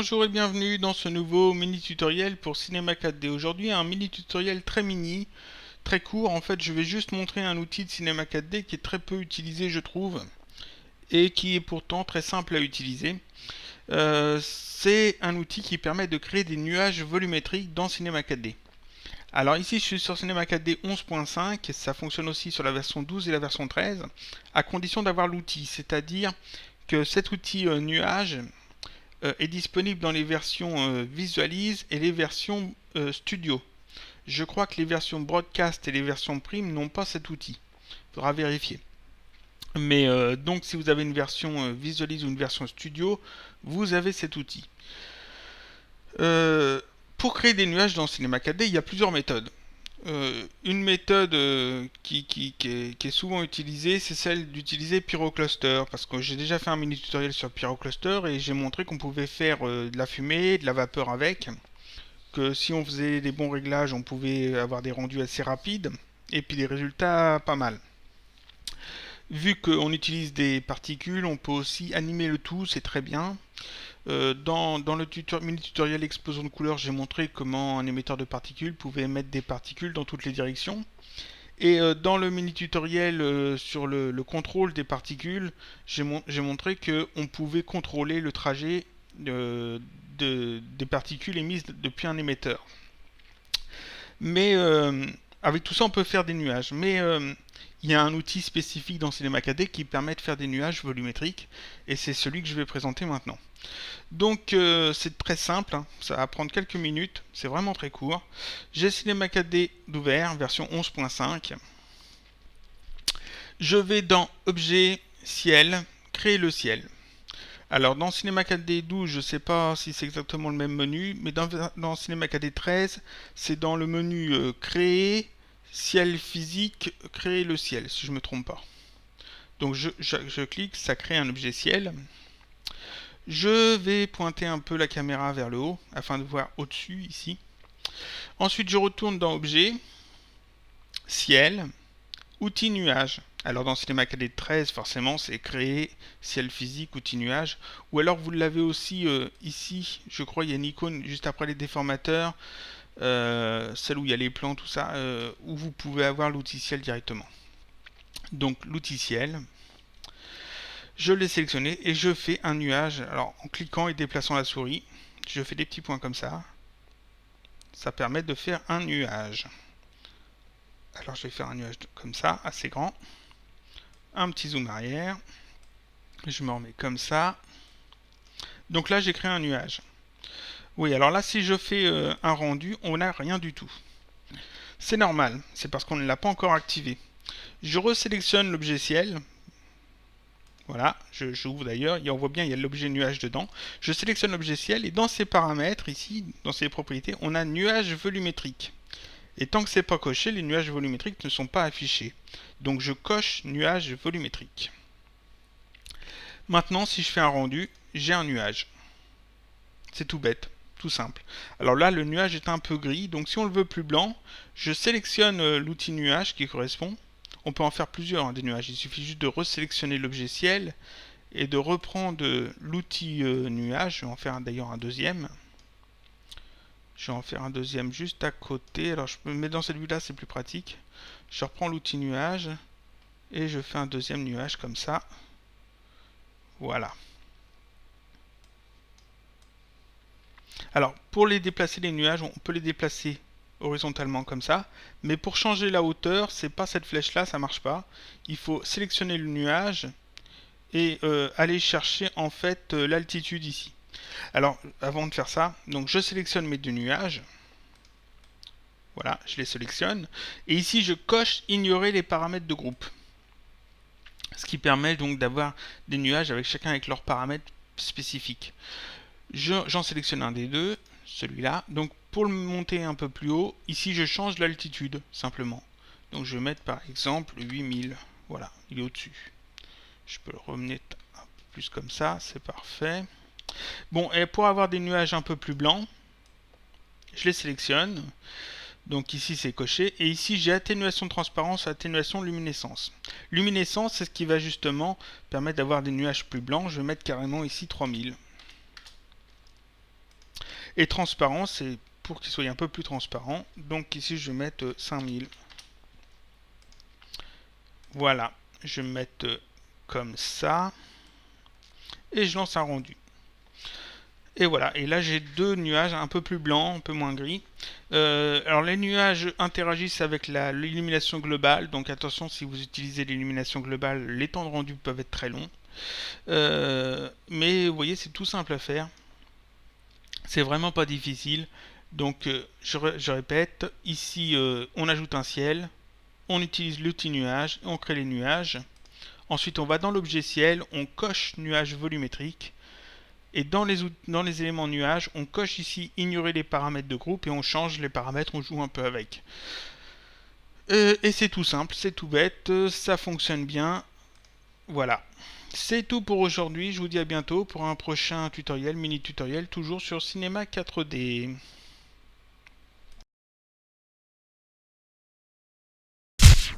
Bonjour et bienvenue dans ce nouveau mini tutoriel pour Cinema 4D. Aujourd'hui un mini tutoriel très mini, très court. En fait je vais juste montrer un outil de Cinema 4D qui est très peu utilisé je trouve et qui est pourtant très simple à utiliser. C'est un outil qui permet de créer des nuages volumétriques dans Cinema 4D. Alors ici je suis sur Cinema 4D 11.5, ça fonctionne aussi sur la version 12 et la version 13, à condition d'avoir l'outil, c'est-à-dire que cet outil nuage est disponible dans les versions Visualize et les versions Studio. Je crois que les versions Broadcast et les versions Prime n'ont pas cet outil. Il faudra vérifier. Mais donc si vous avez une version Visualize ou une version Studio, vous avez cet outil. Pour créer des nuages dans Cinema 4D, il y a plusieurs méthodes. Une méthode qui est souvent utilisée, c'est celle d'utiliser Pyrocluster, parce que j'ai déjà fait un mini tutoriel sur Pyrocluster et j'ai montré qu'on pouvait faire de la fumée, de la vapeur avec, que si on faisait les bons réglages, on pouvait avoir des rendus assez rapides et puis des résultats pas mal. Vu qu'on utilise des particules, on peut aussi animer le tout, c'est très bien. Dans le mini tutoriel explosion de couleurs, j'ai montré comment un émetteur de particules pouvait émettre des particules dans toutes les directions. Et dans le mini tutoriel sur le contrôle des particules, j'ai montré qu'on pouvait contrôler le trajet des particules émises depuis un émetteur. Mais avec tout ça, on peut faire des nuages. Mais il y a un outil spécifique dans Cinema 4D qui permet de faire des nuages volumétriques, et c'est celui que je vais présenter maintenant. Donc c'est très simple, hein. Ça va prendre quelques minutes, c'est vraiment très court. J'ai Cinema 4D d'ouvert, version 11.5. Je vais dans Objet, Ciel, créer le ciel. Alors dans Cinema 4D 12, je ne sais pas si c'est exactement le même menu, mais dans Cinema 4D 13, c'est dans le menu Créer, Ciel physique, Créer le ciel, si je ne me trompe pas. Donc je clique, ça crée un objet ciel. Je vais pointer un peu la caméra vers le haut, afin de voir au-dessus, ici. Ensuite, je retourne dans Objet, Ciel, Outils nuage. Alors dans Cinema 4D 13, forcément, c'est créer ciel physique, outil nuage. Ou alors vous l'avez aussi ici, je crois il y a une icône juste après les déformateurs, celle où il y a les plans, tout ça, où vous pouvez avoir l'outil ciel directement. Donc l'outil ciel, je l'ai sélectionné et je fais un nuage. Alors en cliquant et déplaçant la souris, je fais des petits points comme ça. Ça permet de faire un nuage. Alors je vais faire un nuage comme ça, assez grand. Un petit zoom arrière. Je me remets comme ça. Donc là j'ai créé un nuage. Oui, alors là si je fais un rendu, on n'a rien du tout. C'est normal, c'est parce qu'on ne l'a pas encore activé. Je resélectionne l'objet ciel. Voilà, j'ouvre d'ailleurs, on voit bien il y a l'objet nuage dedans. Je sélectionne l'objet ciel et dans ses paramètres, ici, dans ses propriétés, on a nuage volumétrique. Et tant que c'est pas coché, les nuages volumétriques ne sont pas affichés. Donc je coche nuage volumétrique. Maintenant, si je fais un rendu, j'ai un nuage. C'est tout bête, tout simple. Alors là, le nuage est un peu gris, donc si on le veut plus blanc, je sélectionne l'outil nuage qui correspond. On peut en faire plusieurs, hein, des nuages. Il suffit juste de resélectionner l'objet ciel et de reprendre l'outil nuage. Je vais en faire d'ailleurs un deuxième. Je vais en faire un deuxième juste à côté. Alors je me mets dans cette vue-là, c'est plus pratique. Je reprends l'outil nuage et je fais un deuxième nuage comme ça. Voilà. Alors pour les déplacer les nuages, on peut les déplacer horizontalement comme ça, mais pour changer la hauteur, c'est pas cette flèche là, ça marche pas. Il faut sélectionner le nuage et aller chercher en fait l'altitude ici. Alors avant de faire ça, donc je sélectionne mes deux nuages. Voilà, je les sélectionne et ici je coche ignorer les paramètres de groupe. Ce qui permet donc d'avoir des nuages avec chacun avec leurs paramètres spécifiques. J'en sélectionne un des deux, celui-là. Donc pour le monter un peu plus haut, ici je change l'altitude simplement. Donc je vais mettre par exemple 8000. Voilà, il est au-dessus. Je peux le remettre un peu plus comme ça, c'est parfait. Bon, et pour avoir des nuages un peu plus blancs, je les sélectionne. Donc ici c'est coché. Et ici j'ai atténuation de transparence, atténuation de luminescence. Luminescence, c'est ce qui va justement permettre d'avoir des nuages plus blancs. Je vais mettre carrément ici 3000. Et transparent, c'est pour qu'il soit un peu plus transparent. Donc ici, je vais mettre 5000. Voilà, je vais mettre comme ça. Et je lance un rendu. Et voilà, et là j'ai deux nuages un peu plus blancs, un peu moins gris. Alors les nuages interagissent avec l'illumination globale, donc attention si vous utilisez l'illumination globale, les temps de rendu peuvent être très longs. Mais vous voyez, c'est tout simple à faire. C'est vraiment pas difficile. Donc je répète, ici on ajoute un ciel, on utilise l'outil nuage, on crée les nuages. Ensuite on va dans l'objet ciel, on coche nuage volumétrique. Et dans les éléments nuages, on coche ici ignorer les paramètres de groupe et on change les paramètres, on joue un peu avec. Et c'est tout simple, c'est tout bête, ça fonctionne bien. Voilà. C'est tout pour aujourd'hui, je vous dis à bientôt pour un prochain tutoriel, mini tutoriel, toujours sur Cinema 4D.